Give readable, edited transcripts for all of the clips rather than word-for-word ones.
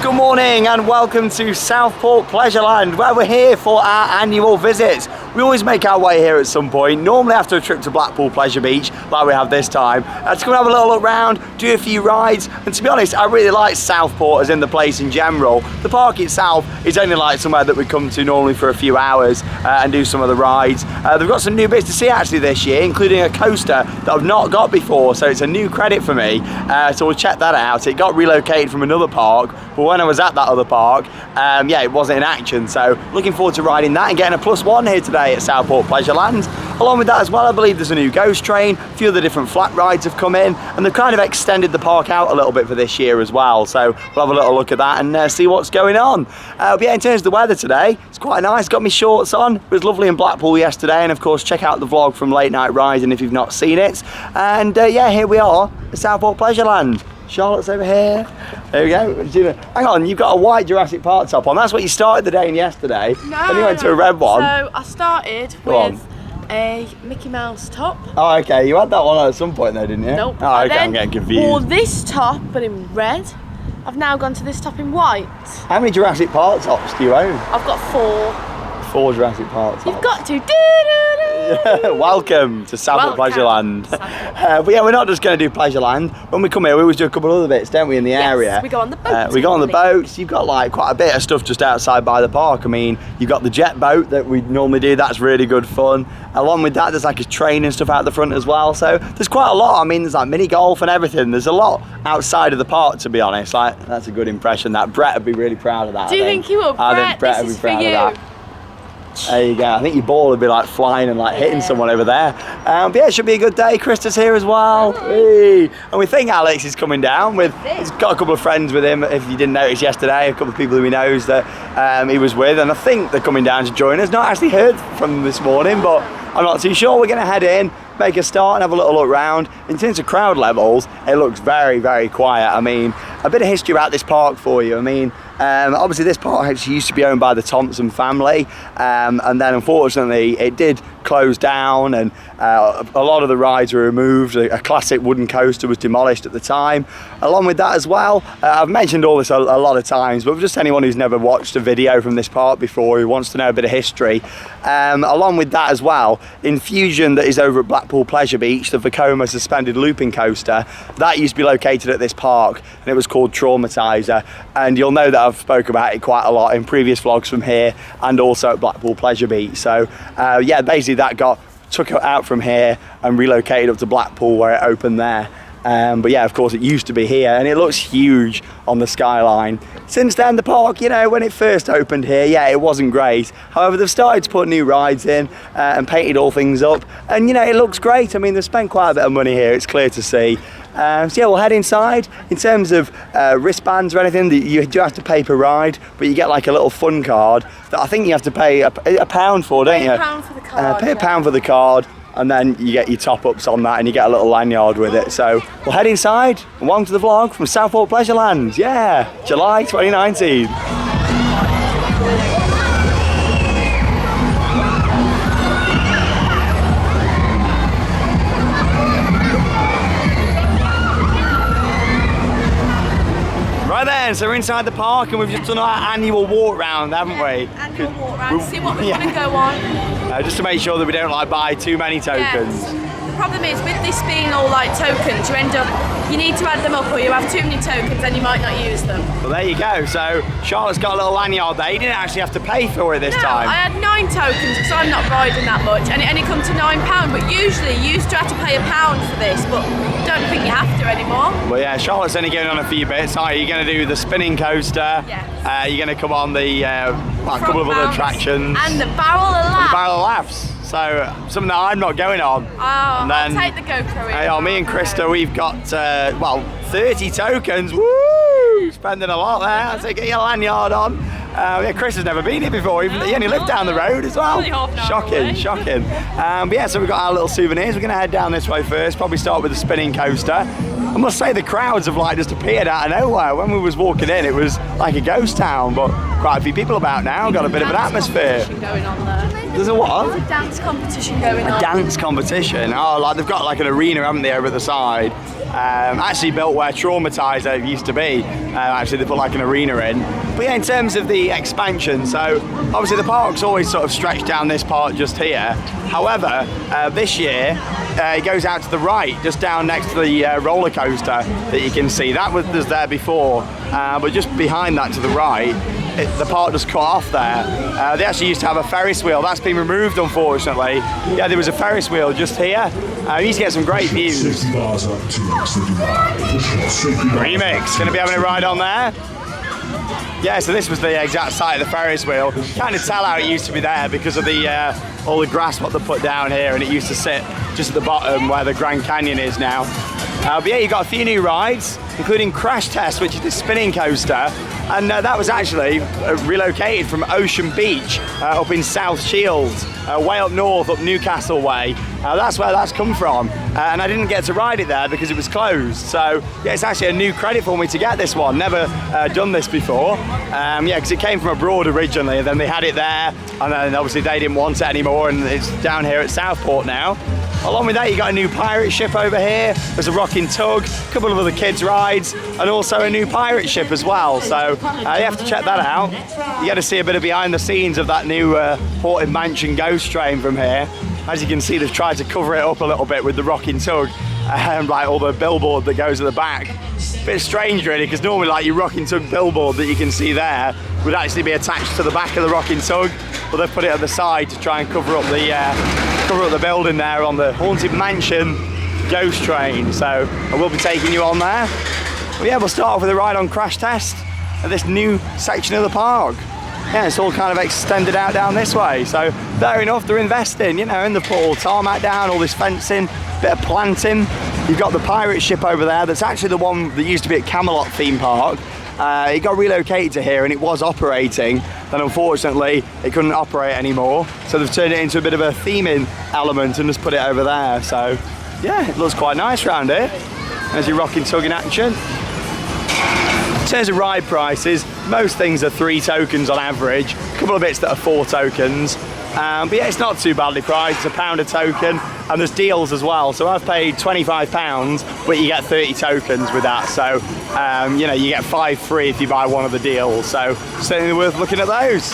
Good morning and welcome to Southport Pleasureland, where we're here for our annual visits. We always make our way here at some point, normally after a trip to Blackpool Pleasure Beach, like we have this time, to come and have a little look round, do a few rides, and to be honest, I really like Southport as in the place in general. The park itself is only like somewhere that we come to normally for a few hours and do some of the rides. They've got some new bits to see actually this year, including a coaster that I've not got before, so it's a new credit for me, so we'll check that out. It got relocated from another park, but when I was at that other park, yeah, it wasn't in action, so looking forward to riding that and getting a +1 here today at Southport Pleasureland. Along with that as well, I believe there's a new ghost train, a few of the different flat rides have come in, and they've kind of extended the park out a little bit for this year as well, so we'll have a little look at that and see what's going on. But yeah, in terms of the weather today, it's quite nice, got me shorts on. It was lovely in Blackpool yesterday, and of course check out the vlog from Late Night Rising if you've not seen it. And yeah, here we are at Southport Pleasureland. Charlotte's over here. There we go. Hang on, you've got a white Jurassic Park top on. That's what you started the day in yesterday. No, and you went to a red one. So I started with a Mickey Mouse top. Oh, okay. You had that one at some point though, didn't you? Nope. Oh, okay. I'm getting confused. Wore this top, but in red. I've now gone to this top in white. How many Jurassic Park tops do you own? I've got 4. 4 Jurassic Park tops. You've got to. Welcome to Southport Pleasureland. But yeah, we're not just going to do Pleasureland. When we come here, we always do a couple of other bits, don't we, in the area? We go on the boats. We go on the boats. You've got like quite a bit of stuff just outside by the park. I mean, you've got the jet boat that we normally do. That's really good fun. Along with that, there's like a train and stuff out the front as well. So there's quite a lot. I mean, there's like mini golf and everything. There's a lot outside of the park, to be honest. Like, that's a good impression. That Brett would be really proud of that. Do you think he will? I think Brett would be proud of that. There you go. I think your ball would be like flying and like hitting someone over there. But yeah, it should be a good day. Krista's here as well. Hey. And we think Alex is coming down with, he's got a couple of friends with him, if you didn't notice yesterday, a couple of people who he knows that he was with, and I think they're coming down to join us. Not actually heard from them this morning, but I'm not too sure. We're going to head in, make a start and have a little look round. In terms of crowd levels, it looks very, very quiet. I mean, a bit of history about this park for you. I mean, obviously this park actually used to be owned by the Thompson family, and then unfortunately it did close down, and a lot of the rides were removed. A classic wooden coaster was demolished at the time. Along with that as well, I've mentioned all this a lot of times, but for just anyone who's never watched a video from this park before, who wants to know a bit of history, along with that as well, Infusion that is over at Blackpool Pleasure Beach, the Vekoma suspended looping coaster, that used to be located at this park, and it was called Traumatizer, and you'll know that I've spoke about it quite a lot in previous vlogs from here and also at Blackpool Pleasure Beach. So yeah, basically that got took out from here and relocated up to Blackpool where it opened there. But yeah, of course it used to be here, and it looks huge on the skyline. Since then, the park, you know, when it first opened here, yeah, it wasn't great. However, they've started to put new rides in and painted all things up, and you know, it looks great. I mean, they've spent quite a bit of money here, it's clear to see. So yeah, we'll head inside. In terms of wristbands or anything, you do have to pay per ride, but you get like a little fun card that I think you have to pay a £1 for, don't you? Pay £1 for the card. Pay £1 for the card, and then you get your top-ups on that and you get a little lanyard with it. So we'll head inside and welcome to the vlog from Southport Pleasureland. Yeah, July 2019. Right then, so we're inside the park and we've just done our annual walk round, haven't we? Annual walk round, see what we want to go on. Just to make sure that we don't like buy too many tokens. The problem is with this being all like tokens, you need to add them up, or you have too many tokens and you might not use them. Well, there you go. So Charlotte's got a little lanyard there. You didn't actually have to pay for it this time. I had 9 tokens because I'm not riding that much, and it only come to £9. But usually you used to have to pay £1 for this, but don't think you have to anymore. Well, yeah, Charlotte's only going on a few bits. Are you going to do the spinning coaster? Yes. You're going to come on the a couple of other attractions. And the barrel of laughs. The barrel of laughs. So something that I'm not going on. Oh, I'll take the GoPro in. Hey, me and Krista, we've got well 30 tokens. Woo! Spending a lot there. So get your lanyard on. Yeah, Chris has never been here before. He only lived down the road as well. Shocking. But yeah, so we've got our little souvenirs. We're going to head down this way first. Probably start with the spinning coaster. I must say the crowds have like just appeared out of nowhere. When we was walking in, it was like a ghost town, but quite a few people about now. Got a bit of an atmosphere. Going on there. There's a what? There's a dance competition going on. Dance competition. Oh, like they've got like an arena, haven't they, over at the side? Actually built where Traumatizer used to be. Actually, they put like an arena in. But yeah, in terms of the expansion, so obviously the park's always sort of stretched down this part just here. However, this year it goes out to the right, just down next to the roller coaster that you can see. That was there before, but just behind that to the right, the park just cut off there. They actually used to have a Ferris wheel. That's been removed, unfortunately. Yeah, there was a Ferris wheel just here. You used to get some great views. Remix, gonna be having a ride on there. Yeah, so this was the exact site of the Ferris wheel. Kind of tell how it used to be there because of the all the grass what they put down here, and it used to sit just at the bottom where the Grand Canyon is now. But yeah, you've got a few new rides, including Crash Test, which is the spinning coaster. And that was actually relocated from Ocean Beach up in South Shields, way up north, up Newcastle way. That's where that's come from. And I didn't get to ride it there because it was closed. So yeah, it's actually a new credit for me to get this one. Never done this before. Yeah, because it came from abroad originally, and then they had it there, and then obviously they didn't want it anymore, and it's down here at Southport now. Along with that, you got a new pirate ship over here. There's a rocking tug, a couple of other kids' rides, and also a new pirate ship as well. So you have to check that out. You get to see a bit of behind the scenes of that new Haunted Mansion ghost train from here. As you can see, they've tried to cover it up a little bit with the rocking tug, like all the billboard that goes at the back. Bit strange really, because normally like your rocking tug billboard that you can see there would actually be attached to the back of the rocking tug, but they've put it at the side to try and cover up the building there on the Haunted Mansion ghost train. So I will be taking you on there. But yeah, we'll start off with a ride on Crash Test at this new section of the park. Yeah, it's all kind of extended out down this way. So fair enough, they're investing, you know, and they've put all tarmac down, all this fencing, bit of planting. You've got the pirate ship over there. That's actually the one that used to be at Camelot theme park. It got relocated to here and it was operating, then unfortunately it couldn't operate anymore, so they've turned it into a bit of a theming element and just put it over there. So yeah, it looks quite nice around here. There's your rocking tug in action. In terms of ride prices, most things are 3 tokens on average, a couple of bits that are 4 tokens. But yeah, it's not too badly priced. It's £1 a token, and there's deals as well. So I've paid £25, but you get 30 tokens with that. So you know, you get 5 free if you buy one of the deals. So certainly worth looking at those.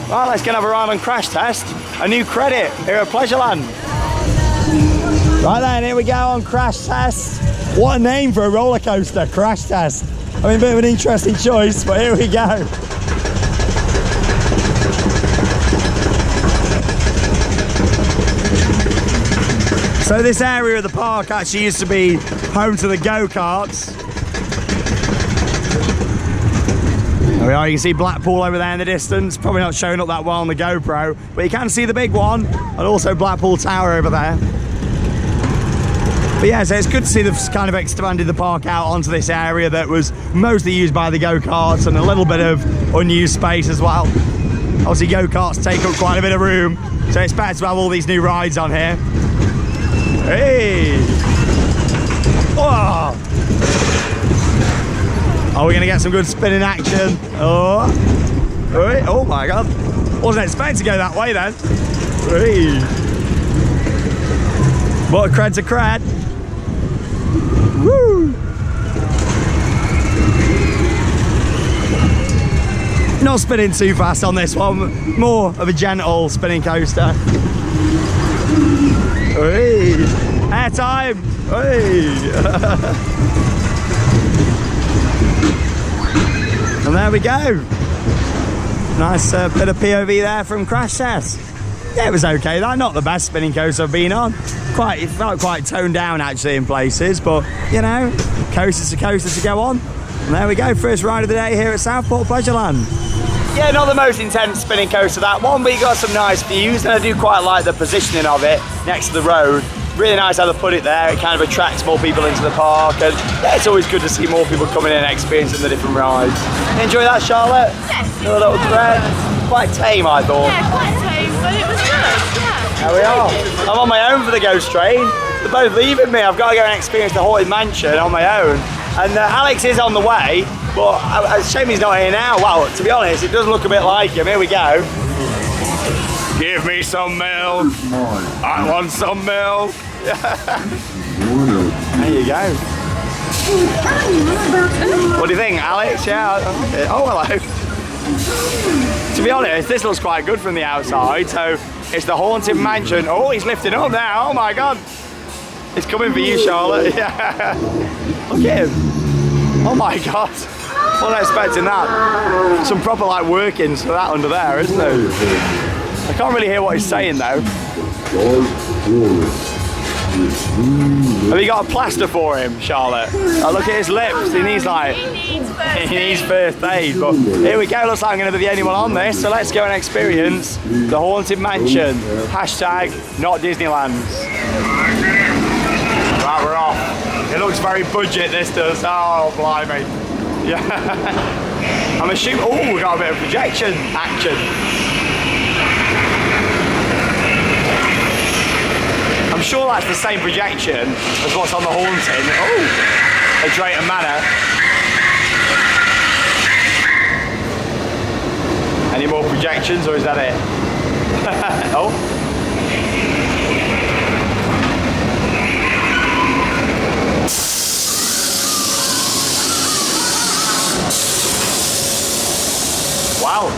Right, let's go and have a ride on Crash Test. A new credit here at Pleasureland. Right then, here we go on Crash Test. What a name for a roller coaster, Crash Test. I mean, a bit of an interesting choice, but here we go. So this area of the park actually used to be home to the go-karts. There we are, you can see Blackpool over there in the distance. Probably not showing up that well on the GoPro, but you can see the big one, and also Blackpool Tower over there. But yeah, so it's good to see they've kind of expanded the park out onto this area that was mostly used by the go-karts, and a little bit of unused space as well. Obviously go-karts take up quite a bit of room, so it's better to have all these new rides on here. Hey! Whoa! Oh, we're going to get some good spinning action. Oh! Oh my god! Wasn't expecting to go that way then. Hey! But a cred's a cred. Woo! Not spinning too fast on this one, more of a gentle spinning coaster. Hey! Air time! Hey! And there we go. Nice bit of POV there from Crash Test. Yeah, it was okay. That's not the best spinning coaster I've been on. It felt quite toned down actually in places, but you know, coasters to coasters to go on. And there we go, first ride of the day here at Southport Pleasureland. Yeah, not the most intense spinning coaster that one, but you got some nice views, and I do quite like the positioning of it next to the road. Really nice how they put it there. It kind of attracts more people into the park, and yeah, it's always good to see more people coming in and experiencing the different rides. Enjoy that, Charlotte? Yes. A little thread. Quite tame, I thought. Yeah, quite tame, but it was good. Yeah. There we are. I'm on my own for the ghost train. they're both leaving me. I've got to go and experience the Haunted Mansion on my own. And Alex is on the way, but it's a shame he's not here now. Well, to be honest, it does look a bit like him. Here we go. Give me some milk. I want some milk. There you go. What do you think, Alex? Yeah. Oh, hello. To be honest, this looks quite good from the outside. So it's the Haunted Mansion. Oh, he's lifting up now. Oh my God. It's coming for you, Charlotte. Yeah. Look at him. Oh my God. Wasn't expecting that. Some proper like workings for that under there, isn't there? I can't really hear what he's saying though. Have you got a plaster for him, Charlotte? Oh, look at his lips. He needs first aid. But here we go. Looks like I'm going to be the only one on this. So let's go and experience the Haunted Mansion. Hashtag not Disneyland's. Right, we're off. It looks very budget, this does. Oh, blimey. Yeah. I'm assuming. Oh, we got a bit of projection action. I'm sure that's the same projection as what's on the Haunting. Oh, a Drayton Manor. Any more projections, or is that it? Oh. Wow.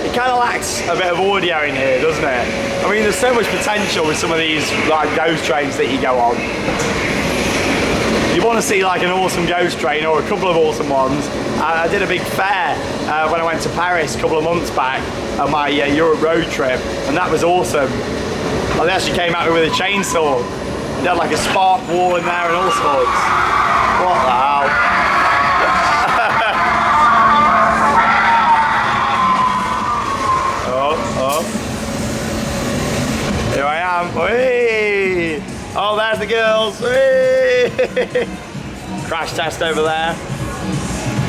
It kind of lacks a bit of audio in here, doesn't it? I mean, there's so much potential with some of these like ghost trains that you go on. You want to see like an awesome ghost train or a couple of awesome ones. I did a big fair when I went to Paris a couple of months back on my Europe road trip, and that was awesome. They actually came out with a chainsaw. They had like a spark wall in there and all sorts. What the hell? Here I am. Whee! Oh, there's the girls. Whee! Crash test over there.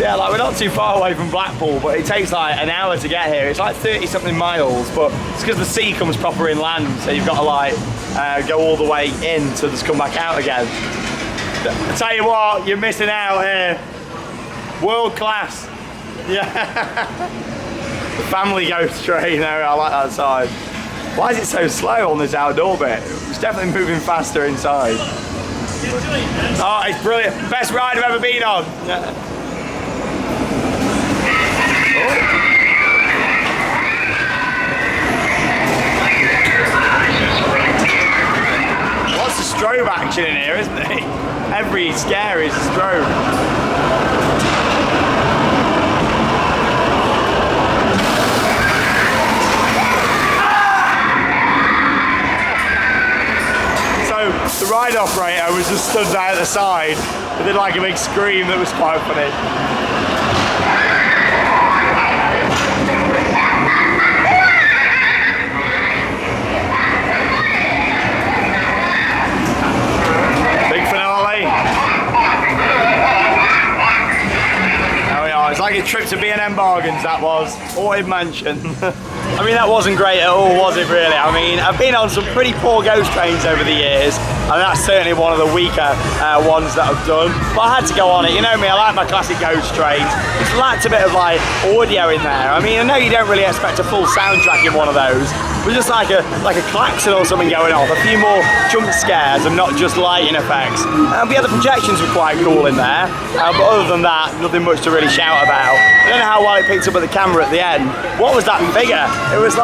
Yeah, like we're not too far away from Blackpool, but it takes like an hour to get here. It's like 30 something miles, but it's because the sea comes proper inland, so you've got to like go all the way in to just come back out again. I tell you what, you're missing out here. World class. Yeah. The family ghost train there, I like that side. Why is it so slow on this outdoor bit? It's definitely moving faster inside. Oh, it's brilliant. Best ride I've ever been on. Oh. Lots of strobe action in here, isn't it? Every scare is a strobe. The ride operator was just stood there at the side and did like a big scream that was quite funny. Big finale. There we are. It's like a trip to B&M Bargains, that was. Haunted Mansion. I mean, that wasn't great at all, was it really? I mean, I've been on some pretty poor ghost trains over the years, and that's certainly one of the weaker ones that I've done. But I had to go on it. You know me, I like my classic ghost trains. It's lacked a bit of like audio in there. I mean, I know you don't really expect a full soundtrack in one of those, but just like a klaxon or something going off, a few more jump scares and not just lighting effects. But yeah, the projections were quite cool in there, but other than that, nothing much to really shout about. I don't know how well it picked up with the camera at the end. What was that figure? It was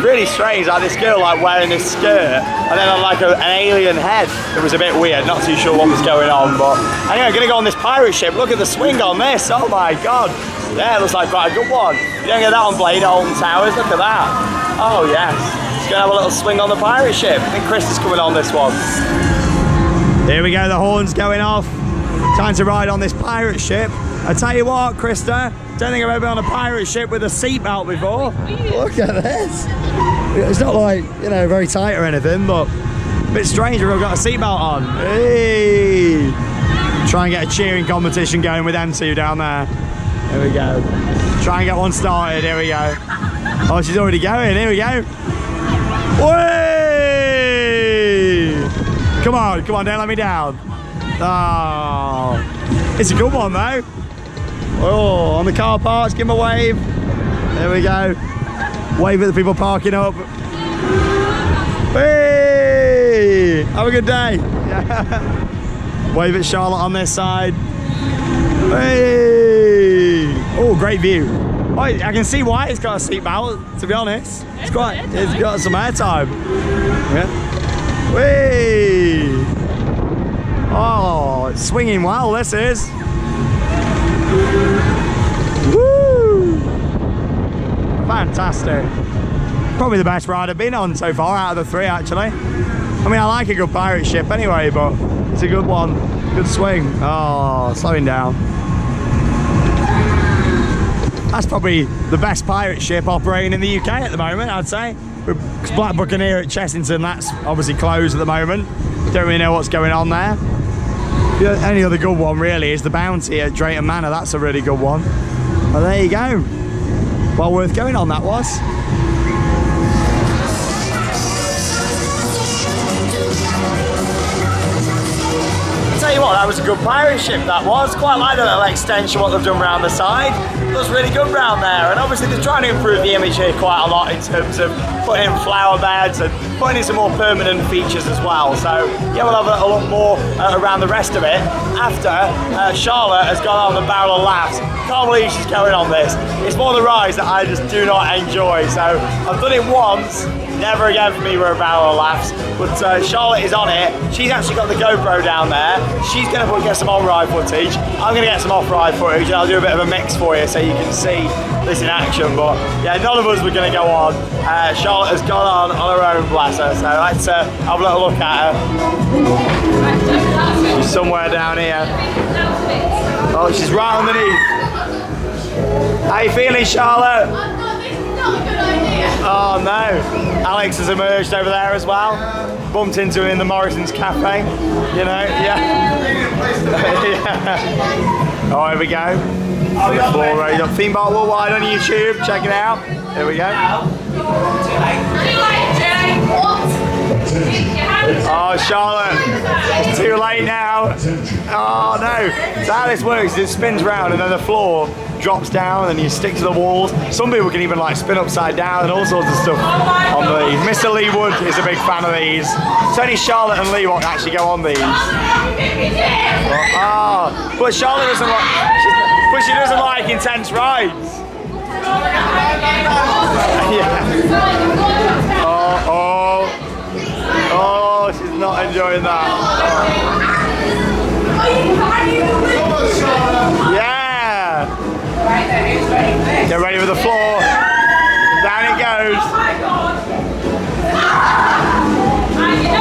really strange, like this girl like wearing this skirt and then on like an alien head. It was a bit weird, not too sure what was going on, but anyway, I'm gonna go on this pirate ship. Look at the swing on this, oh my God. Yeah, it looks like quite a good one. You don't get that on Blade Alton Towers, look at that. Oh yes, just gonna have a little swing on the pirate ship. I think Chris is coming on this one. Here we go, the horn's going off. Time to ride on this pirate ship. I tell you what, Krista, don't think I've ever been on a pirate ship with a seatbelt before. Look at this. It's not like, you know, very tight or anything, but a bit strange if I've got a seatbelt on. Hey! Try and get a cheering competition going with them two down there. Here we go. Try and get one started, here we go. Oh, she's already going, here we go. Whee! Come on, don't let me down. Oh, it's a good one though. Oh, on the car parks, give him a wave. There we go. Wave at the people parking up. Hey, have a good day. Wave at Charlotte on this side. Hey. Oh, great view. Oh, I can see why it's got a seat belt, to be honest. It's got some airtime. Yeah. Whee! Oh, it's swinging well, this is. Woo! Fantastic. Probably the best ride I've been on so far out of the 3, actually. I mean, I like a good pirate ship anyway, but it's a good one. Good swing. Oh, slowing down. That's probably the best pirate ship operating in the UK at the moment, I'd say. Because Black Buccaneer at Chessington, that's obviously closed at the moment. Don't really know what's going on there. The only other good one really is the Bounty at Drayton Manor. That's a really good one. Well, there you go. Well worth going on, that was. Tell you what, that was a good pirate ship, that was. Quite like the little extension, what they've done around the side. It was really good round there, and obviously they're trying to improve the image here quite a lot in terms of putting in flower beds and putting in some more permanent features as well. So yeah, we'll have a look more around the rest of it after Charlotte has gone on the Barrel of Laughs. Can't believe she's going on this. It's one of the rides that I just do not enjoy. So I've done it once. Never again for me with a Barrel of Laughs, but Charlotte is on it. She's actually got the GoPro down there. She's going to get some on-ride footage. I'm going to get some off-ride footage, and I'll do a bit of a mix for you so you can see this in action. But yeah, none of us were going to go on. Charlotte has gone on her own, bless her. So let's have a little look at her. She's somewhere down here. Oh, she's right underneath. How you feeling, Charlotte? Oh no, Alex has emerged over there as well. Bumped into him in the Morrison's Cafe, you know, yeah. Yeah. Oh, here we go. The floor raised up. Theme Park Worldwide on YouTube, check it out. Here we go. Oh, Charlotte, it's too late now. Oh no, so how this works is it spins round and then the floor drops down and you stick to the walls. Some people can even like spin upside down and all sorts of stuff on these. Mr. Lee Wood is a big fan of these. It's only Charlotte and Lee won't actually go on these. But Charlotte doesn't like, she doesn't like intense rides. Yeah. Oh, she's not enjoying that. Yeah. Get ready for the floor. Down it goes.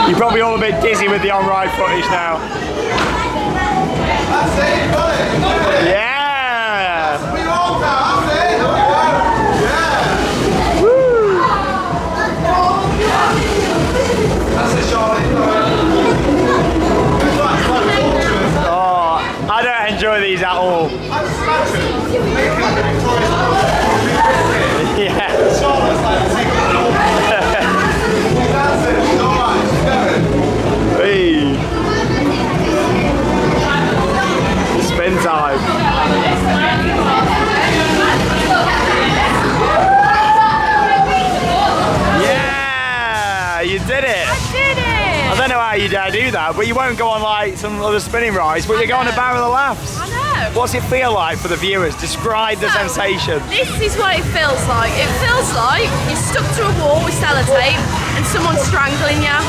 You're probably all a bit dizzy with the on-ride footage now. Yeah. Oh, I don't enjoy these at all. Yeah. Hey. Spin time. Yeah, you did it. I don't know how you dare do that, but you won't go on like some other spinning rides, but you go on a Barrel of Laughs. I know. What's it feel like for the viewers? Describe the sensation. This is what it feels like. It feels like you're stuck to a wall with sellotape and someone's strangling you.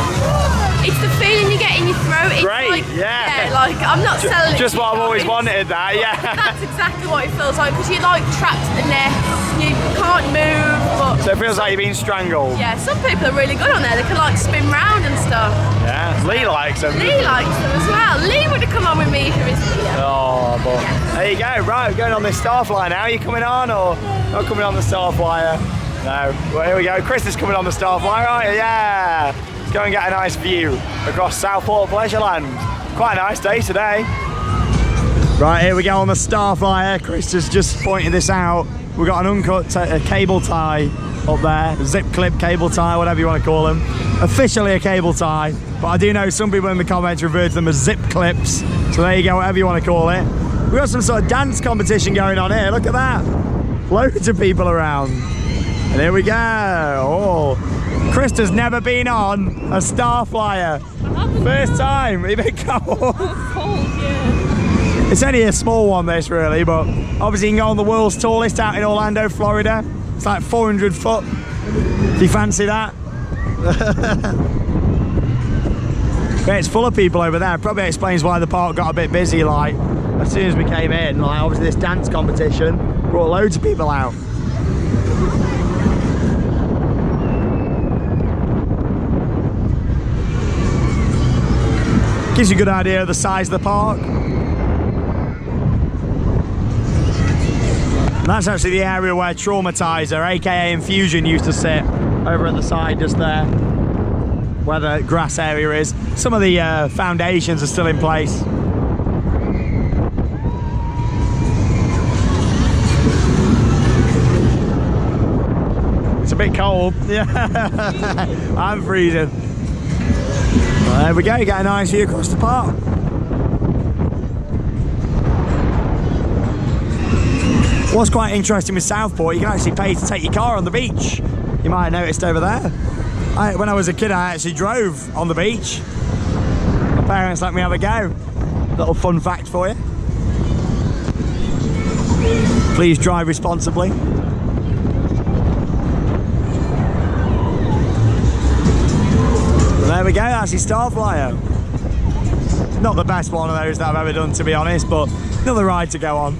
It's the feeling you get in your throat. It's great, like, yeah. Like I'm not selling it. Just what I've always wanted, that, yeah. That's exactly what it feels like, because you're like trapped at the neck. You can't move. But So it feels like you're being strangled. yeah, some people are really good on there. They can like spin round and stuff. Yeah, Lee likes them. Lee likes them as well. Lee would have come on with me if he was here. Oh, but there you go. Right, we're going on this Starflyer now. Are you coming on or not coming on the Starflyer? No. Well, here we go. Chris is coming on the Starflyer, aren't you? Yeah. Let's go and get a nice view across Southport Pleasureland. Quite a nice day today. Right, here we go on the Starflyer. Chris has just pointed this out. We've got an uncut cable tie up there. Zip clip, cable tie, whatever you want to call them. Officially a cable tie, but I do know some people in the comments refer to them as zip clips. So there you go, whatever you want to call it. We've got some sort of dance competition going on here. Look at that. Loads of people around. And here we go. Oh, Krista's never been on a Starflyer. First time. A bit cold. Yeah. It's only a small one, this really, but obviously you can go on the world's tallest out in Orlando, Florida. It's like 400 foot. Do you fancy that? Yeah, it's full of people over there. Probably explains why the park got a bit busy. Like as soon as we came in, like obviously this dance competition brought loads of people out. Gives you a good idea of the size of the park. And that's actually the area where Traumatizer, aka Infusion, used to sit, over at the side just there, where the grass area is. Some of the foundations are still in place. It's a bit cold. Yeah, I'm freezing. Well, there we go, you get a nice view across the park. What's quite interesting with Southport, you can actually pay to take your car on the beach. You might have noticed over there. When I was a kid, I actually drove on the beach. My parents let me have a go. Little fun fact for you. Please drive responsibly. There we go, that's your Starflyer. Not the best one of those that I've ever done, to be honest, but another ride to go on.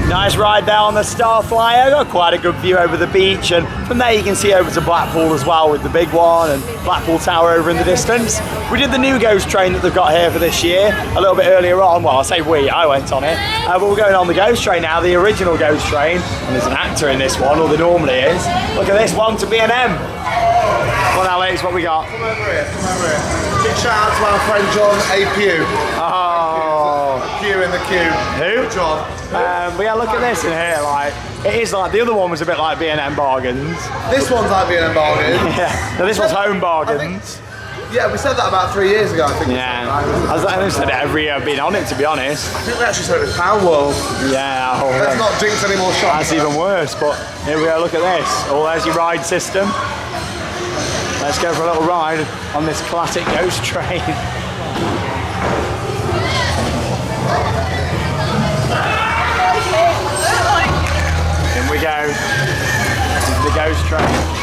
Nice ride there on the Starflyer. Got quite a good view over the beach, and from there you can see over to Blackpool as well with the big one and Blackpool Tower over in the distance. We did the new ghost train that they've got here for this year a little bit earlier on. Well, I say we, I went on it. But we're going on the ghost train now, the original ghost train. And there's an actor in this one, or there normally is. Look at this one to B&M. Come on, Alex, what we got? Come over here, come over here. Big shout out to our friend John APU. Oh. Q in the queue. Who? John. But yeah, look at this in here. Like, it is like, the other one was a bit like B&M bargains. This one's like B&M bargains. Yeah, no, this was home bargains. Yeah, we said that about 3 years ago, I think. Yeah, I've said it every year I've been on it, to be honest. I think we actually said it was Pound World. Yeah. Let's not jinx any more shots. That's even worse, but here we go, look at this. Oh, there's your ride system. Let's go for a little ride on this classic ghost train. In we go. This is the ghost train.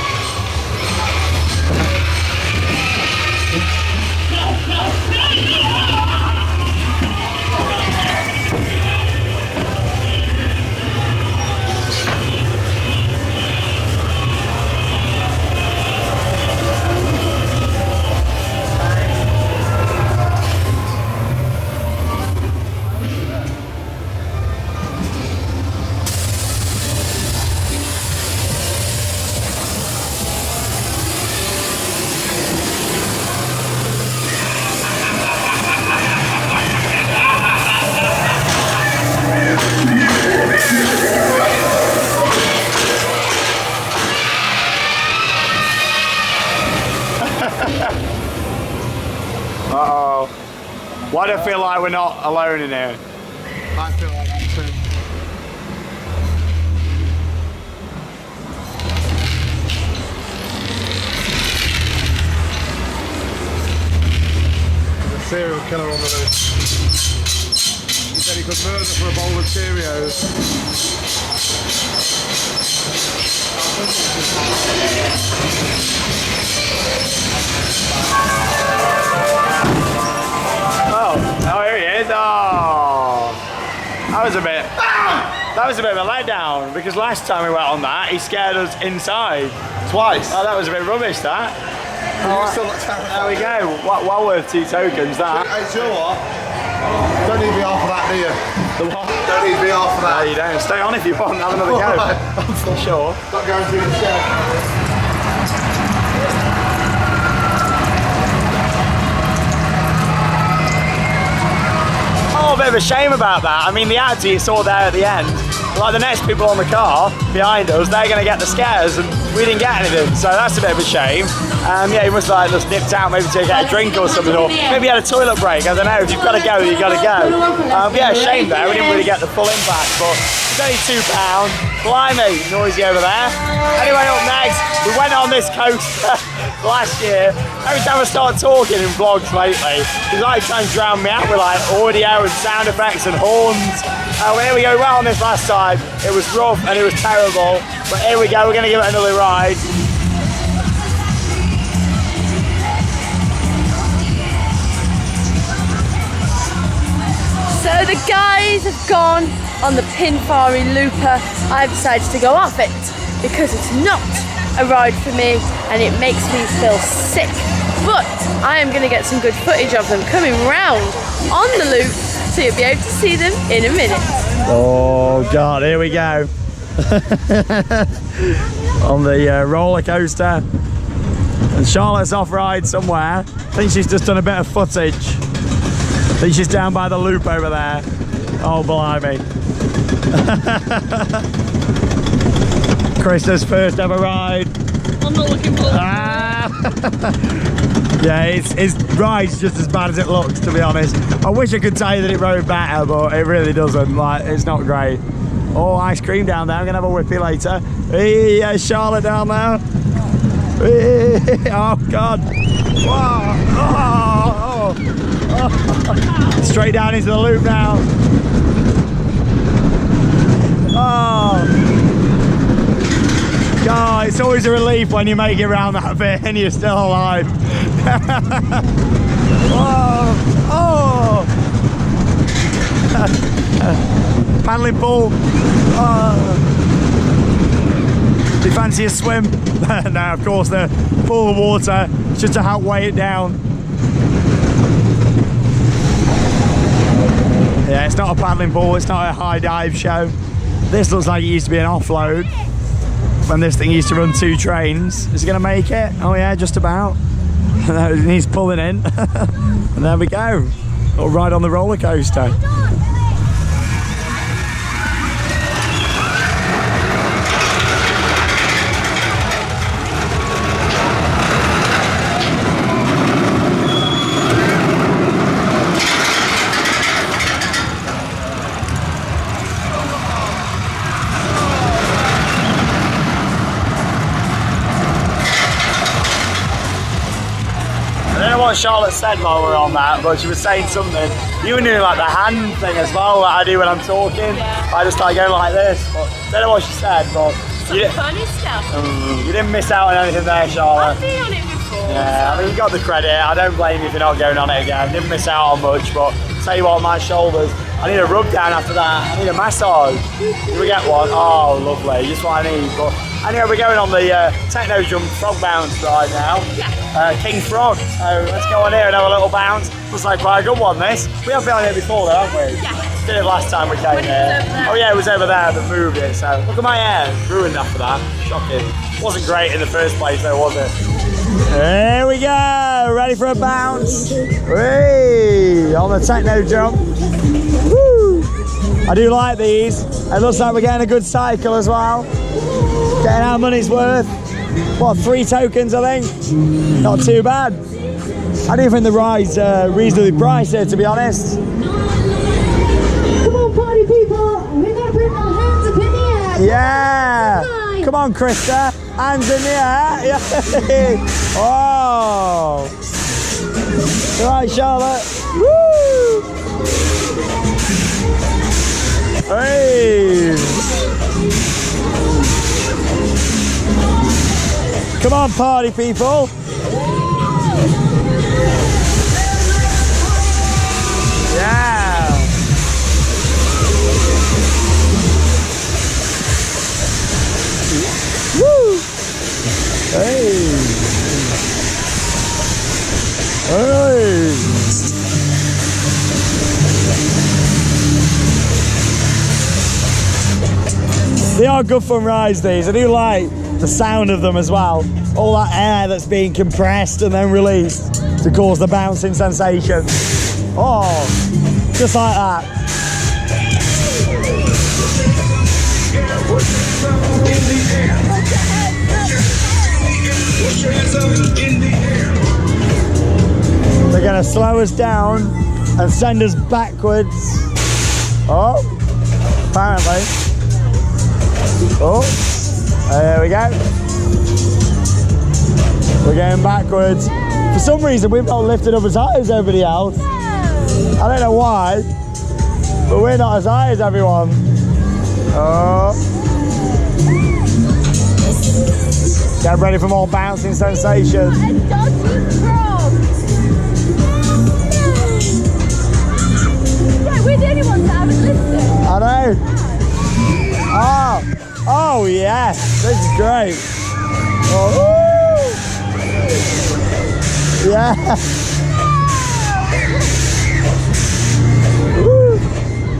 Uh-oh. Why do I feel like we're not alone in here? I feel like that too. The serial killer on the loose. He said he could murder for a bowl of Cheerios. Oh, here he is. Oh, that was a bit of a letdown, because last time we went on that, he scared us inside. Twice. Oh, that was a bit rubbish, that. You still look terrified. There we go. Well worth 2 tokens, that. Hey, do you know what? Don't need me off of that, do you? The what? Don't need me off of No, that. you don't. Stay on if you want. Have another go. Alright. Sure. Not going through the shed. a bit of a shame about that. I mean, the actor you saw there at the end, like the next people on the car behind us, they're going to get the scares and we didn't get anything, so that's a bit of a shame. Yeah, he must have just nipped out maybe to get a drink or something, or maybe had a toilet break, I don't know. If you've got to go, you've got to go. Yeah, shame there, we didn't really get the full impact, but it's only £2. Blimey, noisy over there. Anyway, up next, we went on this coaster last year. Every time I start talking in vlogs lately, he's like trying to drown me out with like audio and sound effects and horns. Well, here we go, we went on this last time. It was rough and it was terrible, but here we go, we're going to give it another ride. So the guys have gone on the Pinfari looper. I've decided to go off it because it's not a ride for me and it makes me feel sick. But I am going to get some good footage of them coming round on the loop, so you'll be able to see them in a minute. Oh God, here we go. On the roller coaster. And Charlotte's off ride somewhere. I think she's just done a bit of footage. I think she's down by the loop over there. Oh, blimey. Krista's first ever ride. I'm not looking for Yeah, it's ride's just as bad as it looks, to be honest. I wish I could tell you that it rode better, but it really doesn't. Like, it's not great. Oh, ice cream down there. I'm gonna have a whippy later. Hey, yeah, Charlotte down there. Hey, oh God. Whoa. Oh, oh. Straight down into the loop now. Oh. God, it's always a relief when you make it around that bit and you're still alive. Oh, oh. Paddling pool. Oh. Do you fancy a swim? No, of course, the pool of water just to help weigh it down. Yeah, it's not a paddling pool, it's not a high dive show. This looks like it used to be an offload when this thing used to run 2 trains. Is it going to make it? Oh yeah, just about. He's pulling in. And there we go. Little ride on the roller coaster. Charlotte said while we were on that, but she was saying something. You were doing like the hand thing as well, that I do when I'm talking. Yeah. I just like going like this, but I don't know what she said, but funny stuff. You didn't miss out on anything there, Charlotte. I've been on it before. Yeah, I mean, you got the credit. I don't blame you if you're not going on it again. Didn't miss out on much, but tell you what, my shoulders, I need a rub down after that. I need a massage. Did we get one? Oh, lovely. Just what I need. But anyway, we're going on the Techno Jump Frog Bounce ride now. Yeah. King Frog. So let's go on here and have a little bounce. Looks like quite a good one, this. We have been on here before though, haven't we? Yeah. Did it last time we came here. Oh yeah, it was over there that moved it. So look at my hair. Ruined after that. Shocking. Wasn't great in the first place though, was it? Here we go. Ready for a bounce. Whee! On the Techno Jump. Woo! I do like these. It looks like we're getting a good cycle as well. Getting our money's worth. What, 3 tokens I think? Not too bad. I do think the ride's reasonably priced here, to be honest. Come on, party people, we're gonna put our hands up in the air. Yeah! Come on, Krista, hands in the air. Yeah. Oh! Right, Charlotte. Woo! Hey! Come on, party people. Yeah. Woo. Hey. Hey. They are good fun rides, these. I do like the sound of them as well. All that air that's being compressed and then released to cause the bouncing sensation. Oh, Just like that. They're going to slow us down and send us backwards. Oh, apparently. Oh, there we go. We're going backwards. For some reason, we've not lifted up as high as everybody else. I don't know why, but we're not as high as everyone. Oh. Get ready for more bouncing sensations. A dodgy frog. Yeah, we're the only ones that haven't lifted. I know. Oh yes, this is great. Oh. Yeah.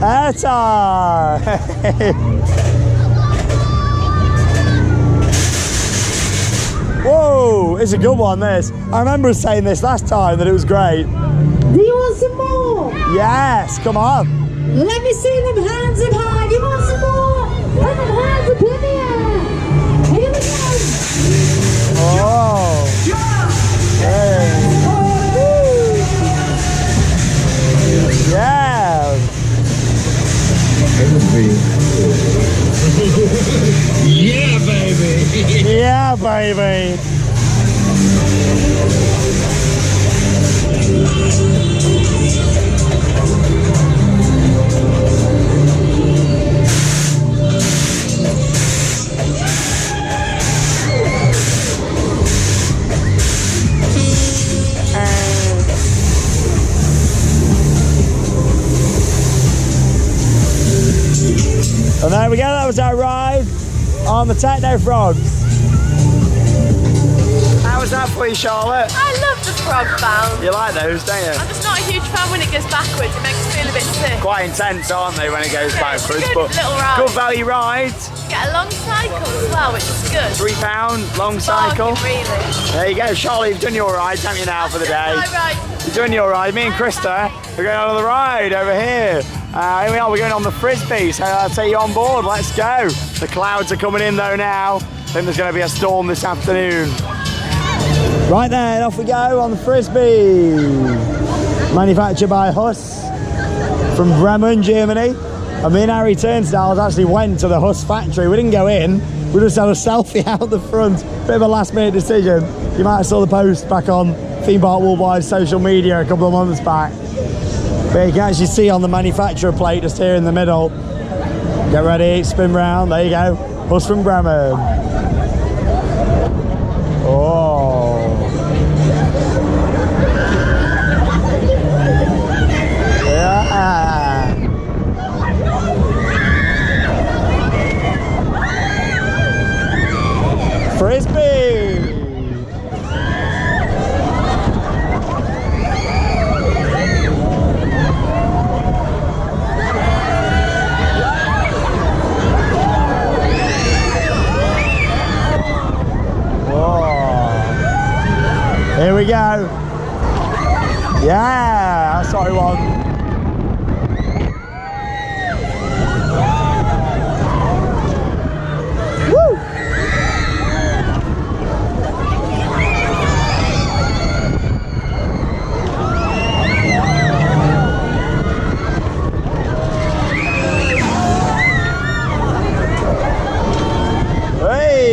Air time. Whoa, it's a good one, this. I remember saying this last time that it was great. Do you want some more? Yes, come on. Let me see them hands up high. Do you want some more? Put them hands up in the air. Here we go. Oh. Hey. Yeah. Yeah, baby. Yeah, baby. And there we go, that was our ride on the Techno Frogs. How was that for you, Charlotte? I love the frog bound. You like those, don't you? I'm just not a huge fan when it goes backwards. It makes me feel a bit sick. Quite intense, aren't they, when it goes Yeah, it's backwards? a good But little ride. good value ride. You get a long cycle as well, which is good. £3 long cycle. Bargain, really. There you go, Charlotte, you've done your ride, haven't you, now for the day? Right. You're doing your ride. Me and Krista are going on the ride over here. Here we are, we're going on the frisbee, so I'll take you on board, let's go. The clouds are coming in though now. I think there's going to be a storm this afternoon. Right then, off we go on the frisbee. Manufactured by Huss from Bremen, Germany. And me and Harry Turnstiles actually went to the Huss factory. We didn't go in, we just had a selfie out the front. Bit of a last minute decision. You might have saw the post back on Theme Park Worldwide social media a couple of months back. But you can actually see on the manufacturer plate just here in the middle. Get ready, spin round, there you go. Huss from Bremen. Oh. Yeah. Frisbee. Here we go. Yeah, that's what we want. Woo! Hey!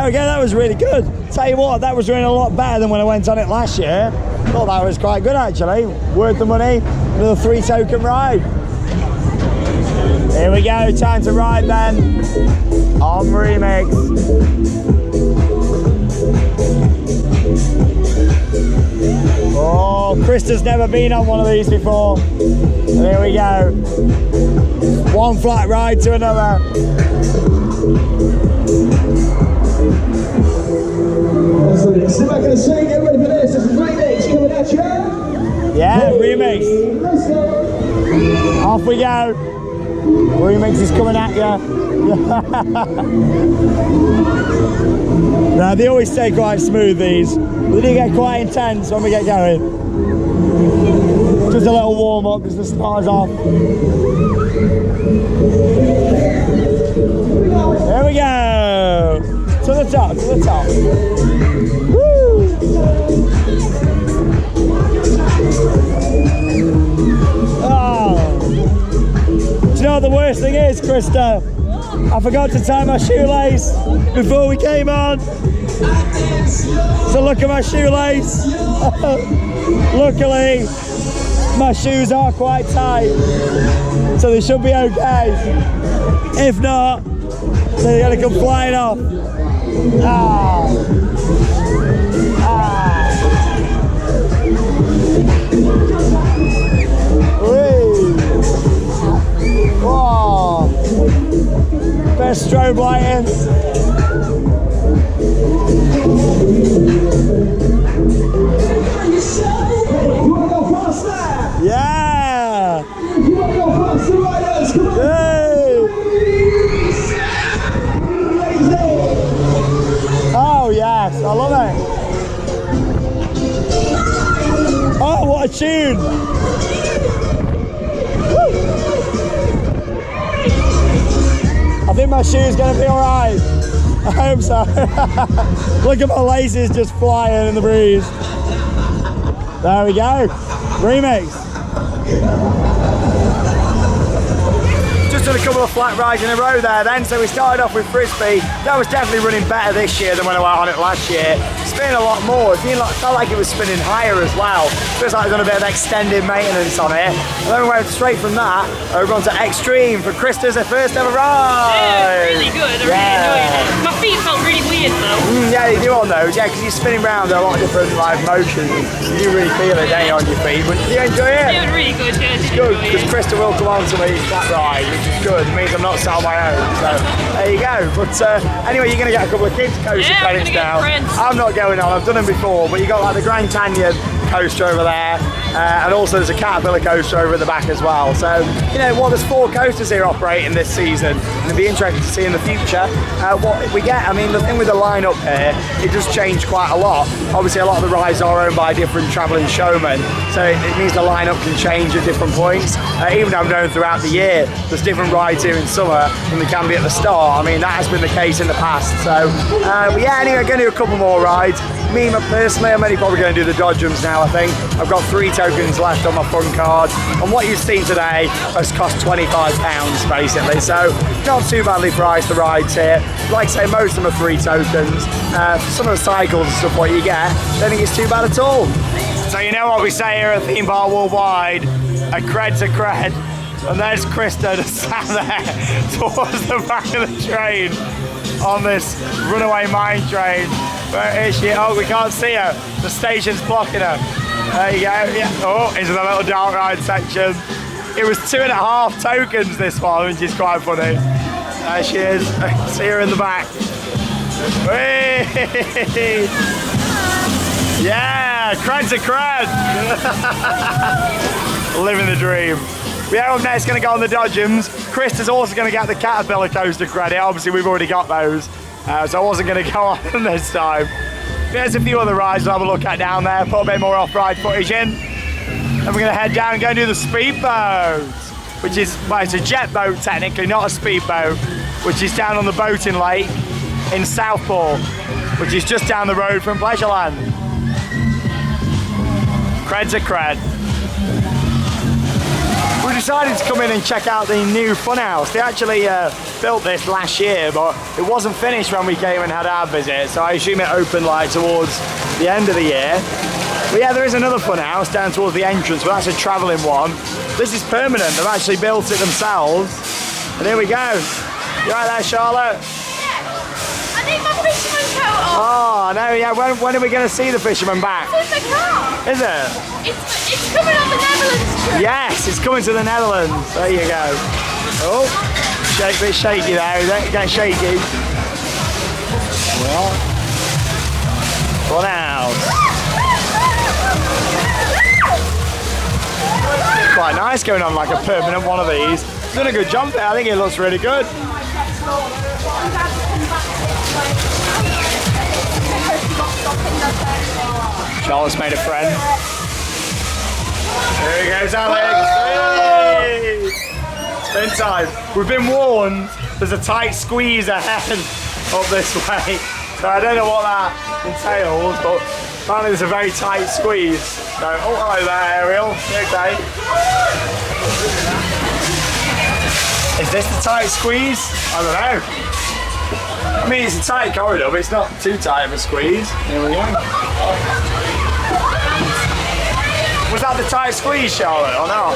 Okay, that was really good. Tell you what, that was doing a lot better than when I went on it last year. Thought that was quite good actually. Worth the money. Another 3 token ride. Here we go, time to ride then. On remix. Oh, Krista's never been on one of these before. And here we go. One flat ride to another. Sit back in the seat, get ready for this. This is remix coming at you. Yeah, remix. Let's go. Off we go. Remix is coming at you. Now, they always stay quite smooth, these. But they do get quite intense when we get going. Just a little warm up because the star's off. There we go. To the top, to the top. Woo! Oh. Do you know what the worst thing is, Krista? I forgot to tie my shoelace before we came on. So look at my shoelace. Luckily, my shoes are quite tight, so they should be okay. If not, then they're gonna come flying off. Ah. Ah. Whee. Whoa. Best strobe lighting. You wanna go faster? Yeah. You wanna go faster, riders? Come on. Hey. Oh yes, I love it. Oh, what a tune. Woo. I think my shoe's gonna be all right. I hope so. Look at my laces just flying in the breeze. There we go. Remix. Just done a couple of flat rides in a row there then, so we started off with Frisbee. That was definitely running better this year than when I went on it last year. Spinning a lot more, it felt like it was spinning higher as well. Feels like I've done a bit of extended maintenance on it. And then we went straight from that over onto Extreme for Krista's first ever ride. Yeah, really good, I really enjoyed it. My feet felt really weird though. Yeah, you do on those, yeah, because you're spinning around, there are a lot of different like motions. You really feel it, don't you, on your feet, but do you enjoy it? It was really good, yeah, I did Good, enjoy because it. Krista will come on to me flat ride, which is good. It means I'm not sat on my own. So there you go. But anyway, you're going to get a couple of kids coaster Yeah, credits I'm gonna now. get friends. I'm not going on. I've done them before, but you got like the Grand Canyon coaster over there, and also there's a Caterpillar coaster over at the back as well. So you know what? There's 4 coasters here operating this season, and it'll be interesting to see in the future what we get. I mean, the thing with the lineup here, it does change quite a lot. Obviously, a lot of the rides are owned by different travelling showmen, so it means the lineup can change at different points. Even though I'm known throughout the year, there's different rides here in summer than there can be at the start. I mean, that has been the case in the past. So, but yeah, anyway, I'm going to do a couple more rides. Me, personally, I'm only probably going to do the Dodgems now, I think. I've got 3 tokens left on my fun card. And what you've seen today has cost £25, basically. So, not too badly priced, the rides here. Like I say, most of them are free tokens. For some of the cycles and stuff, what you get, I don't think it's too bad at all. So, you know what we say here at Theme Park Worldwide? A cred's a cred. And there's Krista just sat there towards the back of the train on this runaway mine train. Where is she? Oh, we can't see her. The station's blocking her. There you go. Yeah. Oh, into the little dark ride section. It was 2.5 tokens this one, which is quite funny. There she is. See her in the back. Whee! Yeah, cred's a cred. Living the dream. Yeah, up next, going to go on the Dodgems. Chris is also going to get the Caterpillar coaster credit. Obviously, we've already got those, so I wasn't going to go on them this time. There's a few other rides we'll have a look at down there, put a bit more off-ride footage in. Then we're going to head down and go and do the speedboat, which is, well, it's a jet boat technically, not a speedboat, which is down on the boating lake in Southport, which is just down the road from Pleasureland. Cred's a cred. We decided to come in and check out the new funhouse. They actually built this last year, but it wasn't finished when we came and had our visit, so I assume it opened like towards the end of the year. But yeah, there is another funhouse down towards the entrance, but that's a travelling one. This is permanent. They've actually built it themselves. And here we go. You right there, Charlotte? take my fisherman coat off. Oh, no, yeah. When are we going to see the fisherman back? It's in the car. Is it? It's coming on the Netherlands trip. Yes, it's coming to the Netherlands. There you go. Oh, a bit shaky there, is it? Getting shaky. Well, for now. Quite nice going on like a permanent one of these. He's done a good jump there. I think it looks really good. Charlotte's made a friend. There he goes, Alex. Hey! Spin time. We've been warned there's a tight squeeze ahead up this way. So I don't know what that entails, but apparently there's a very tight squeeze. So, oh, hello there, Ariel. You okay? Is this the tight squeeze? I don't know. I mean, it's a tight corridor, but it's not too tight of a squeeze. Here we go. Was that the tight squeeze, Charlotte, or not?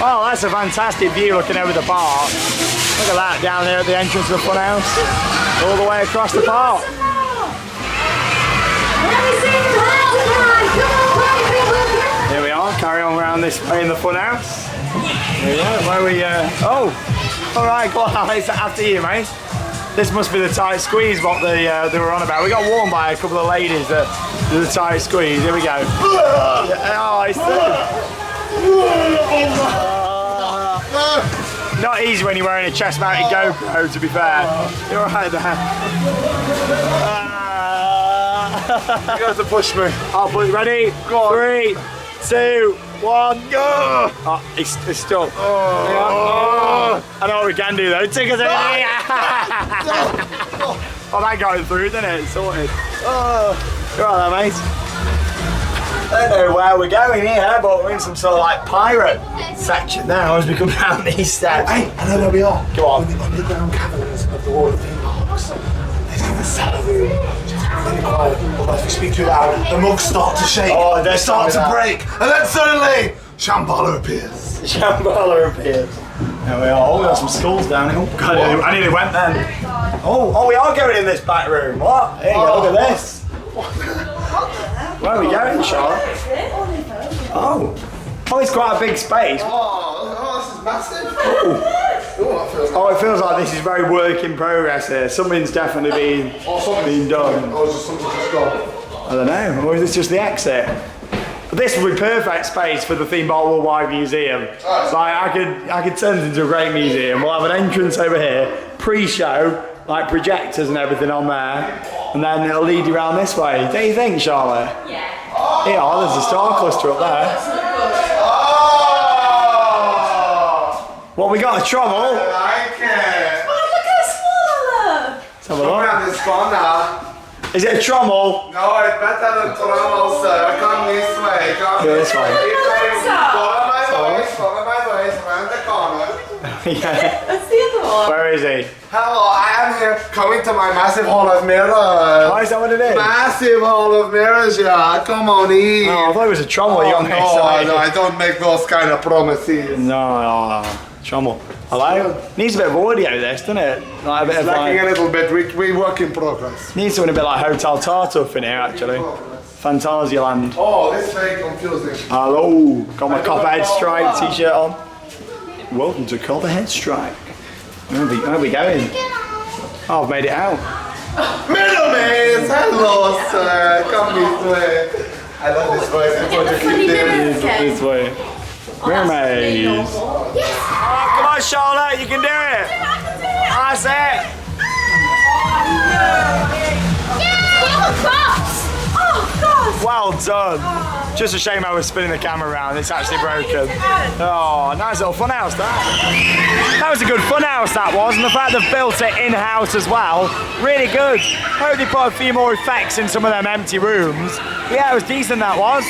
Oh, that's a fantastic view looking over the park. Look at that down there at the entrance of the funhouse. All the way across the park. Here we are, carry on around this way in the funhouse. Here we go, where we, oh! Alright, go on Alex, after you mate. This must be the tight squeeze what they were on about. We got warned by a couple of ladies that there's a tight squeeze. Here we go. Oh, it's not easy when you're wearing a chest-mounted GoPro, to be fair. You're alright there. You have to push me. I'll push. Ready? Go on. 3, 2, 1, go! Oh, it's stuck. Oh. I know what we can do though. Take us in. Oh, that got it through, didn't it? It's sorted. Oh. You're all right, mate. I don't know where we're going here, but we're in some sort of like pirate section now as we come down these steps. Hey, I know where we are. Go on. In the underground caverns of the World of Theme Parks. There's in the cellar room. Just really quiet. Otherwise, if we speak too loud, the mugs start to shake. Oh, they start to break. And then suddenly, Shambhala appears. Shambhala appears. There we are. Oh, we got some skulls down here. Oh, God, I nearly went then. Oh, we are going in this back room. What? Here you go, look at this. Where are we going, Charlotte? Oh, it's quite a big space. Oh, this is massive. Oh, it feels like this is very work in progress here. Something's definitely been done. Or just something just gone. I don't know. Or is this just the exit? But this would be perfect space for the Theme Park Worldwide Museum. Like I could turn this into a great museum. We'll have an entrance over here, pre-show, like projectors and everything on there, and then it'll lead you around this way. Don't you think, Charlotte? Yeah. Yeah, there's a star cluster up there. Oh! What, we got a trommel? I like it. Oh, look how small I look. Let's have a Come look. around this corner. Is it a trommel? No, it's better than trommel, sir. Come this way. Come Go this way. Follow my voice. Follow my voice. Around the corner. Yeah. That's the other one. Where is he? Hello, I am here coming to my massive hall of mirrors. Oh, is that what it is? Massive hall of mirrors, yeah. Come on in. Oh, I thought it was a trommel. You got me excited. No, I don't make those kind of promises. No. Trommel. Hello? Needs a bit of audio, this, doesn't it? Like a bit It's of lacking like, a little bit. We work in progress. needs something a bit like Hotel Tartuffe in here, actually. Phantasialand. Oh, this is very confusing. Hello. Got my Copperhead Strike t-shirt on. Welcome to Copperhead Strike. Where are we going? Oh, I've made it out. Mermaids! Hello, sir. Come this way. I love this voice. I'm going to keep doing it. This way. Mermaids. Yes. Oh, come on, Charlotte, you can do it. That's it. Oh, God. Well done. Just a shame I was spinning the camera around. It's actually broken. Oh, nice little funhouse that. That was a good funhouse that was, and the fact they've built it in-house as well, really good. Hope they put a few more effects in some of them empty rooms. Yeah, it was decent that was.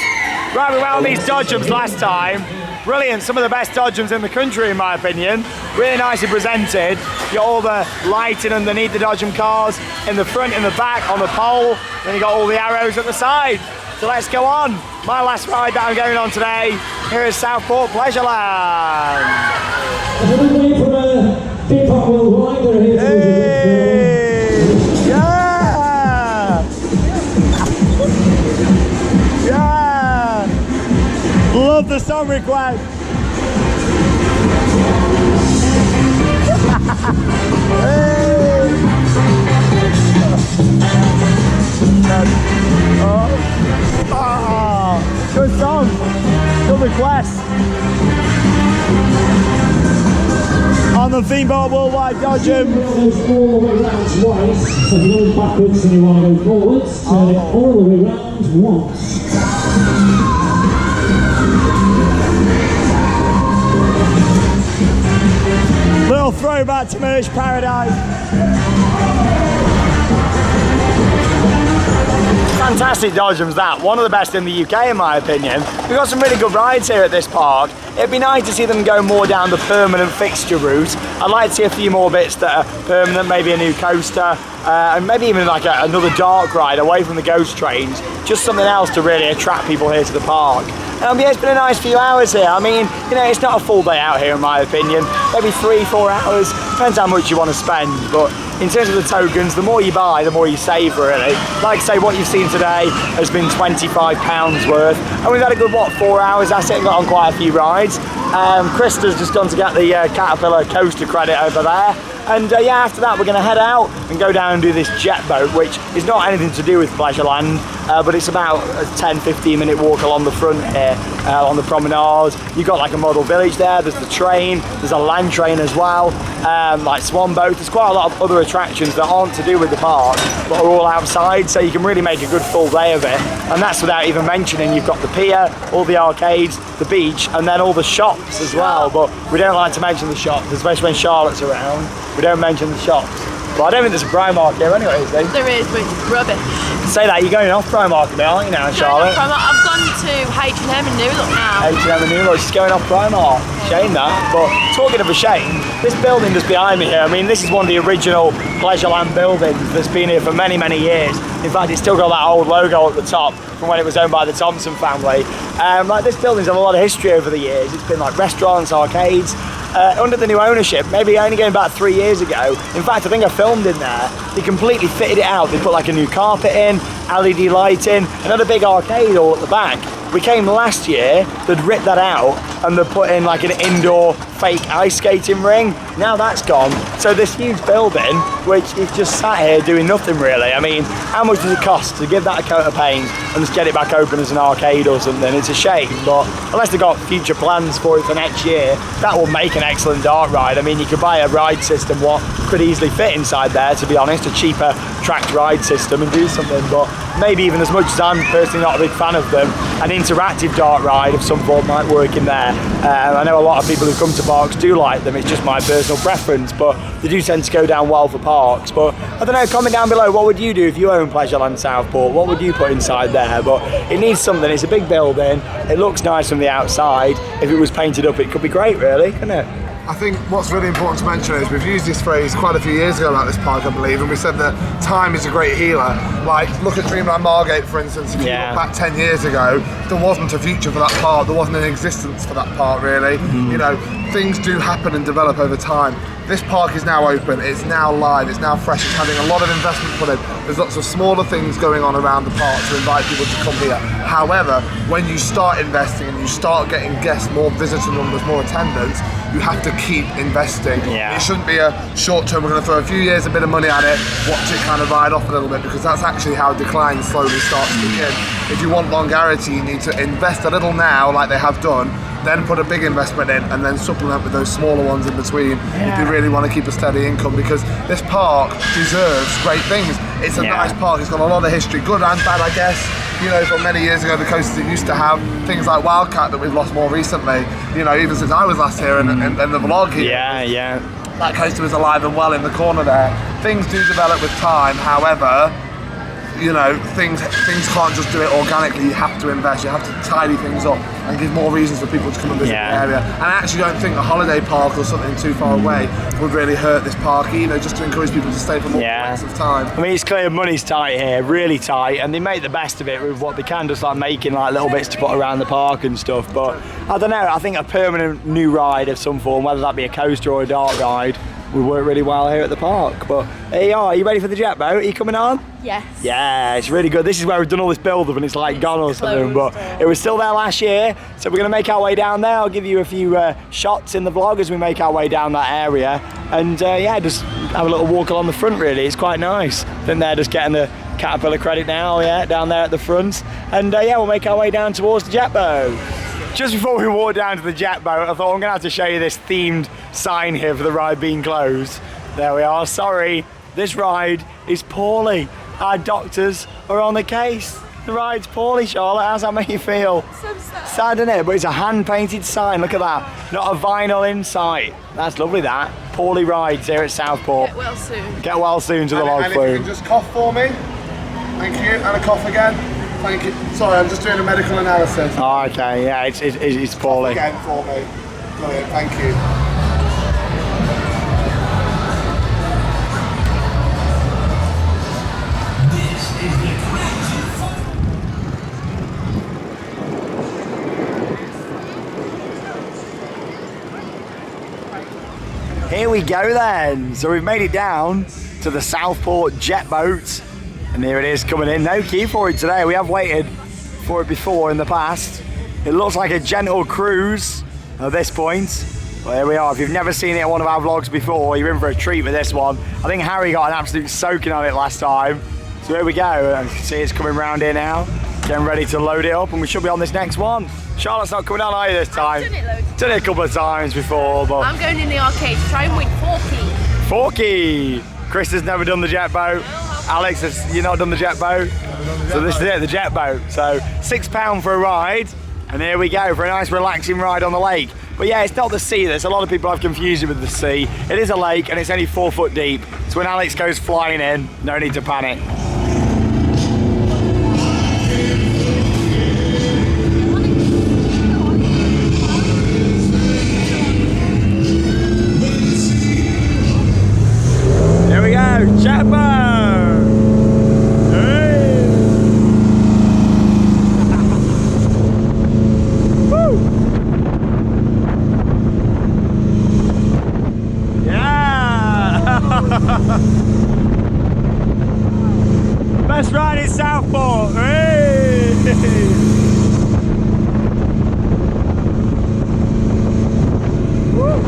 Right, we went on these dodgems last time. Brilliant, some of the best dodgems in the country in my opinion. Really nicely presented. You got all the lighting underneath the dodgem cars, in the front, in the back, on the pole. Then you got all the arrows at the side. So let's go on. My last ride that I'm going on today, here is Southport Pleasureland. Everybody from Theme Park Worldwide, they're here to Love the song request. Oh, good song, good request. On the theme boat worldwide, dodge him. All the way round twice. So if you're going backwards and you want to go forwards, turn it all the way round once. Little throwback to Merch Paradise. Fantastic dodgems that, one of the best in the UK in my opinion. We've got some really good rides here at this park. It'd be nice to see them go more down the permanent fixture route. I'd like to see a few more bits that are permanent, maybe a new coaster, and maybe even like another dark ride away from the ghost trains. Just something else to really attract people here to the park. Yeah, it's been a nice few hours here. I mean, you know, it's not a full day out here in my opinion. Maybe 3-4 hours, depends how much you want to spend. But in terms of the tokens, the more you buy, the more you save really. Like I say, what you've seen today has been £25 worth. And we've had a good, 4 hours at it and got on quite a few rides. Krista's just gone to get the Caterpillar coaster credit over there. And yeah, after that we're going to head out and go down and do this jet boat, which is not anything to do with Pleasureland, but it's about a 10-15 minute walk along the front here, on the promenade. You've got like a model village there, there's the train, there's a land train as well, like swan boat. There's quite a lot of other attractions that aren't to do with the park, but are all outside, so you can really make a good full day of it. And that's without even mentioning you've got the pier, all the arcades, the beach, and then all the shops as well. But we don't like to mention the shops, especially when Charlotte's around. We don't mention the shops. But I don't think there's a Primark here anyway, is there? There is, but it's rubbish. Say that, you're going off Primark a bit, aren't you now, Charlotte? I've gone to H&M and New Look now. H&M and New Look, she's going off Primark. Shame that. But talking of a shame, this building just behind me here, I mean, this is one of the original Pleasureland buildings that's been here for many, many years. In fact, it's still got that old logo at the top from when it was owned by the Thompson family. Like this building's had a lot of history over the years. It's been like restaurants, arcades. Under the new ownership, maybe only going about 3 years ago. In fact, I think I filmed in there. They completely fitted it out. They put like a new carpet in, LED lighting, another big arcade all at the back. We came last year, they'd ripped that out and they'd put in like an indoor fake ice skating ring. Now that's gone. So this huge building, which is just sat here doing nothing really. I mean, how much does it cost to give that a coat of paint and just get it back open as an arcade or something? It's a shame, but unless they've got future plans for it for next year, that will make an excellent dark ride. I mean, you could buy a ride system what could easily fit inside there, to be honest, a cheaper tracked ride system and do something, but maybe even as much as I'm personally not a big fan of them, an interactive dark ride of some form might work in there. I know a lot of people who come to parks do like them, it's just my personal preference, but they do tend to go down well for parks. But I don't know, comment down below, what would you do if you own Pleasureland Southport? What would you put inside there? But it needs something, it's a big building, it looks nice from the outside. If it was painted up, it could be great really, couldn't it? I think what's really important to mention is we've used this phrase quite a few years ago about this park, I believe, and we said that time is a great healer. Like, look at Dreamland Margate, for instance. If you look back 10 years ago, there wasn't a future for that park, there wasn't an existence for that park, really. You know, things do happen and develop over time. This park is now open, it's now live, it's now fresh, it's having a lot of investment put in. There's lots of smaller things going on around the park to invite people to come here. However, when you start investing and you start getting guests, more visitor numbers, more attendance, you have to keep investing. It shouldn't be a short term, we're going to throw a few years, a bit of money at it, watch it kind of ride off a little bit, because that's actually how decline slowly starts to begin. If you want longevity, you need to invest a little now, like they have done, then put a big investment in and then supplement with those smaller ones in between if you really want to keep a steady income, because this park deserves great things. It's a nice park, it's got a lot of history, good and bad I guess. You know, from many years ago, the coasters it used to have things like Wildcat that we've lost more recently. You know, even since I was last here and the vlog here. That coaster was alive and well in the corner there. Things do develop with time, however, you know, things can't just do it organically. You have to invest, you have to tidy things up and give more reasons for people to come and visit the area. And I actually don't think a holiday park or something too far away would really hurt this park either, just to encourage people to stay for more lengths of time. I mean, it's clear money's tight here, really tight, and they make the best of it with what they can, just like making like little bits to put around the park and stuff. But I don't know, I think a permanent new ride of some form, whether that be a coaster or a dark ride, would work really well here at the park. But there you are you ready for the jet boat? Are you coming on? Yes. Yeah, it's really good. This is where we've done all this build up and it's like gone or something, but it was still there last year. So we're gonna make our way down there. I'll give you a few shots in the vlog as we make our way down that area. And yeah, just have a little walk along the front really. It's quite nice. I think they're just getting the Caterpillar credit now, yeah, down there at the front. And yeah, we'll make our way down towards the jet boat. Just before we walk down to the jet boat, I thought I'm gonna have to show you this themed sign here for the ride being closed. There we are, sorry. This ride is poorly. Our doctors are on the case. The ride's poorly, Charlotte. How's that make you feel? So sad. Sad, isn't it? But it's a hand-painted sign. Look at that. Not a vinyl in sight. That's lovely, that. Poorly rides here at Southport. Get well soon. Get well soon to the log and if you flume. can just cough for me. Thank you. And a cough again. Thank you. Sorry, I'm just doing a medical analysis. Oh, okay. Yeah, it's poorly. Again for me. Brilliant. Thank you. Here we go then. So we've made it down to the Southport Jet Boat. And here it is coming in. No key for it today. We have waited for it before in the past. It looks like a gentle cruise at this point. Well, here we are. If you've never seen it in one of our vlogs before, you're in for a treat with this one. I think Harry got an absolute soaking on it last time. So here we go. You can see it's coming round here now. Getting ready to load it up and we should be on this next one. Charlotte's not coming on either this time. I've done it loads. Done it a couple of times before, but... I'm going in the arcade to try and win 4p. Forky! Chris has never done the jet boat. Alex, you've not done the jet boat? So this is it, the jet boat. So £6 for a ride. And here we go for a nice relaxing ride on the lake. But yeah, it's not the sea. There's a lot of people have confused it with the sea. It is a lake and it's only 4 foot deep. So when Alex goes flying in, no need to panic. Here we go, jet boat! Hey. Woo! Yeah! Best ride in Southport! Hey. Woo.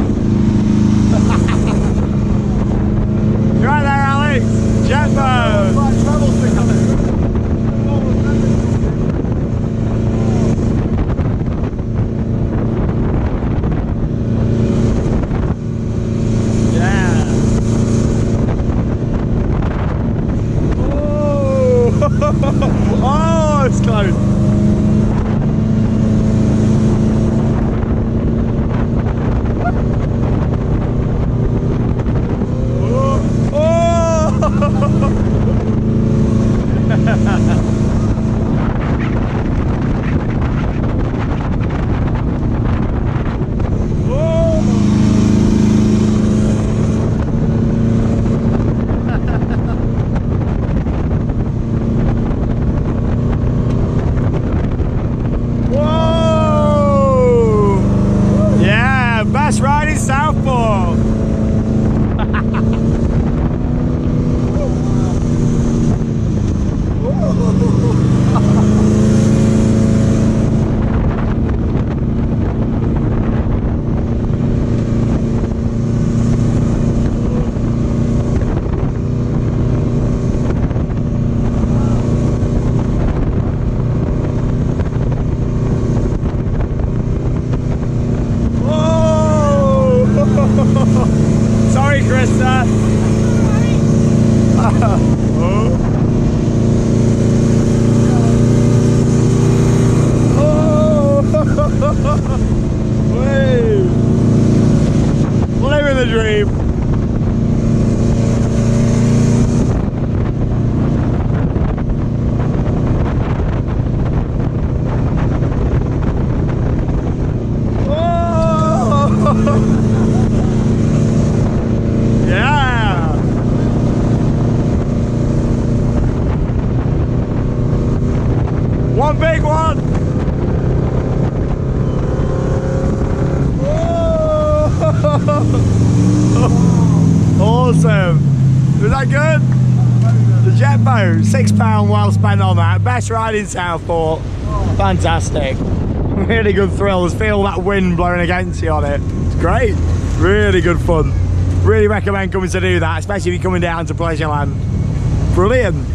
You're right there, Alex! Jet boat! Yeah! Oh! Oh, it's close! Ride in Southport. Sorry, Krista. Living the dream. Yeah. One big one. that good? The jet boat, £6 well spent on that. Best ride in Southport. Fantastic. Really good thrills. Feel that wind blowing against you on it. It's great. Really good fun. Really recommend coming to do that, especially if you're coming down to Pleasureland. Brilliant.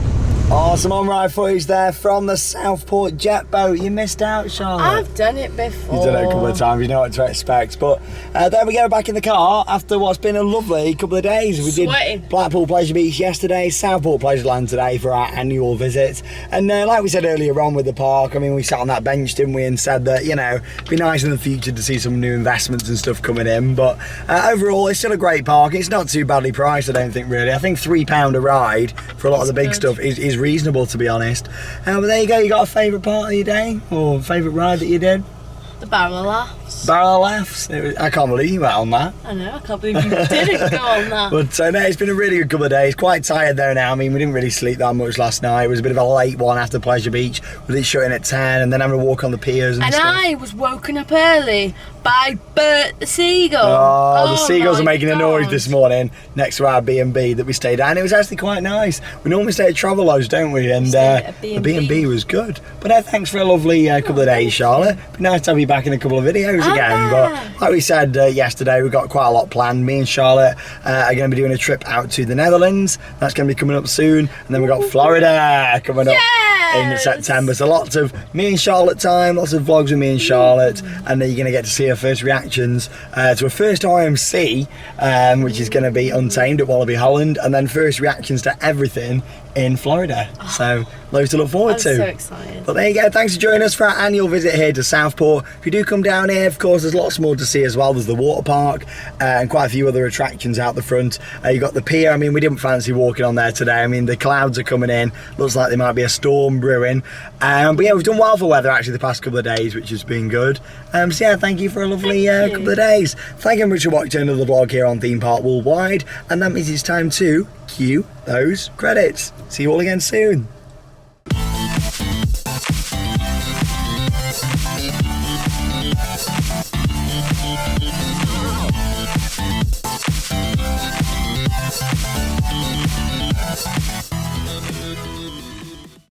Awesome on-ride footage there from the Southport Jet Boat. You missed out, Charlotte. I've done it before. You've done it a couple of times, you know what to expect. But there we go, back in the car after what's been a lovely couple of days. We did Blackpool Pleasure Beach yesterday, Southport Pleasureland today for our annual visit. And like we said earlier on with the park, I mean, we sat on that bench, didn't we, and said that, you know, it'd be nice in the future to see some new investments and stuff coming in. But overall, it's still a great park. It's not too badly priced, I don't think, really. I think £3 a ride for a lot of the big stuff is reasonable, to be honest. But there you go, you got a favourite part of your day or favourite ride that you did? The barrel of laughs. Barrel of laughs. I can't believe you went on that. I know, I can't believe you didn't go on that. But no, it's been a really good couple of days. Quite tired though now. I mean, we didn't really sleep that much last night. It was a bit of a late one after Pleasure Beach, with it shutting at 10 and then having to walk on the piers and stuff. I was woken up early by Bert the seagull. Oh, the seagulls are making a noise this morning next to our B&B that we stayed at, and it was actually quite nice. We normally stay at Travelodge, don't we? And the B&B was good. But thanks for a lovely couple of days, Charlotte. Be nice to have you back in a couple of videos again. But like we said yesterday, we've got quite a lot planned. Me and Charlotte are going to be doing a trip out to the Netherlands. That's going to be coming up soon. And then we've got Florida coming up in September. So lots of me and Charlotte time, lots of vlogs with me and Charlotte, and then you're going to get to see her first reactions to a first IMC, which is going to be Untamed at Wallaby Holland, and then first reactions to everything in Florida. So loads to look forward to. I'm so excited. But there you go, thanks for joining us for our annual visit here to Southport. If you do come down here, of course, there's lots more to see as well. There's the water park and quite a few other attractions out the front. You've got the pier. I mean, we didn't fancy walking on there today. I mean, the clouds are coming in. Looks like there might be a storm brewing. But yeah, we've done well for weather actually the past couple of days, which has been good. So yeah, thank you for a lovely couple of days. Thank you very much for watching another vlog here on Theme Park Worldwide. And that means it's time to cue those credits. See you all again soon.